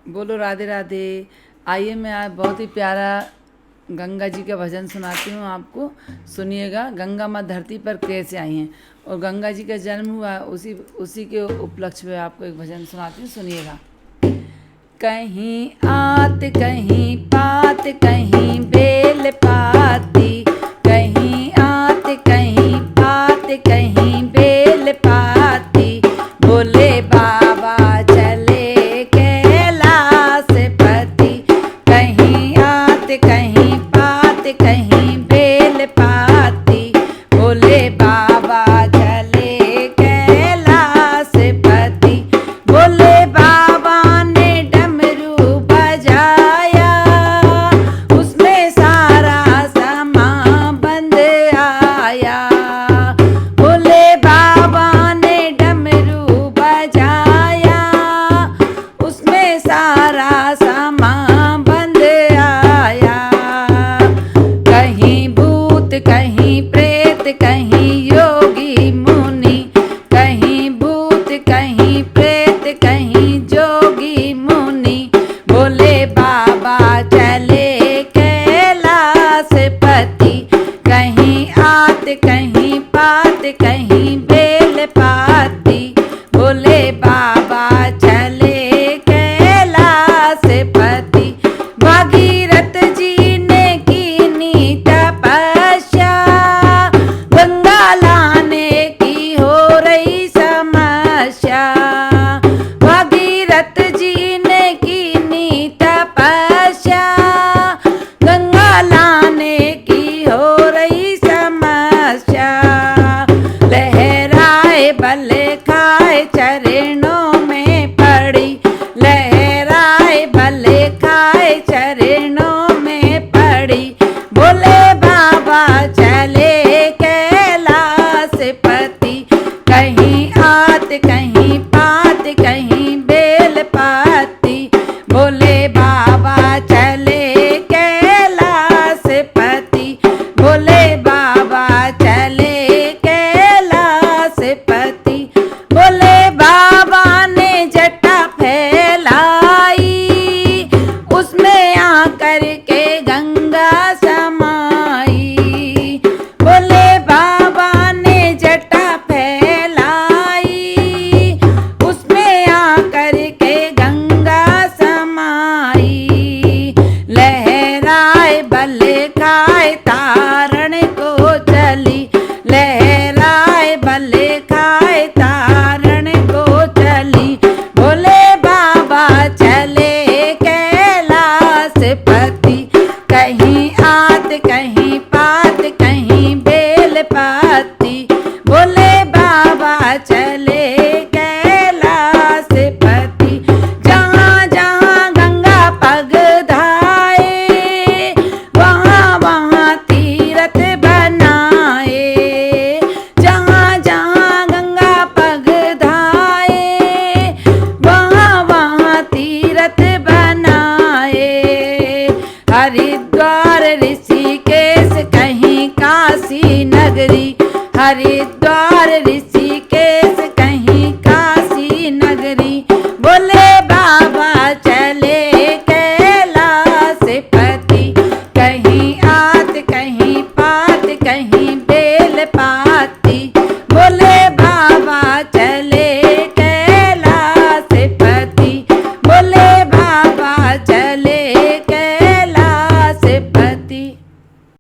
बोलो राधे राधे। आइए मैं आज बहुत ही प्यारा गंगा जी का भजन सुनाती हूँ आपको। सुनिएगा, गंगा माँ धरती पर कैसे आई हैं और गंगा जी का जन्म हुआ उसी उसी के उपलक्ष्य में आपको एक भजन सुनाती हूँ, सुनिएगा। कहीं आत कहीं पात कहीं बेल पाती, कहीं आत कहीं पात कहीं बेल पाती, बोले बाबा चले कैलाश पति। कहीं आत कहीं पात कहीं बेल पाती, बोले बाबा चले कैलाश पति। बोले बाबा ने डमरू बजाया, उसमें सारा सामान बंद आया। बोले बाबा ने डमरू बजाया, उसमें सारा सामान बंद आया। कहीं भूत कहीं प्रेत कहीं योगी मुनि, कहीं भूत कहीं प्रेत कहीं जोगी मुनि, बोले बाबा चले कैलाश पति। कहीं आत कहीं पात कहीं बेल पाती, बोले बाबा चले कैलाश पति। भागीरथ जी ने कीनी तपस्या, गंगा लाने की हो रही समस्या। भागीरथ जी ने कीनी तपस्या, गंगा लाने की हो रही समस्या। लहराए बल खाए चरणों में पड़ी, लहराए बल खाए चरणों में पड़ी, बोले बाबा चले कैलाश पति। कहीं आत कहीं पात कहीं बेल पाती, बोले बाबा चले कैलाश पति। बोले बाबा चले कैलाश पति। बोले बाबा ने जटा फैलाई, उसमें आकर के गंगा समाई। बोले बाबा ने जटा फैलाई, उसमें आकर के गंगा समाई। लहराए बल खाए तारण को चली, लहराए बल खाए तारण को चली, बोले बाबा चले कैलाश पति। कहीं आत कहीं पात कहीं बेल पाती, बोले बाबा चले कैलाश पति। जहाँ जहाँ गंगा पग धाए, वहाँ वहाँ तीर्थ बनाए। जहाँ जहाँ गंगा पग धाए, वहाँ वहाँ तीर्थ बनाए। हरिद्वार ऋषिकेश कहीं काशी नगरी, हरिद्वार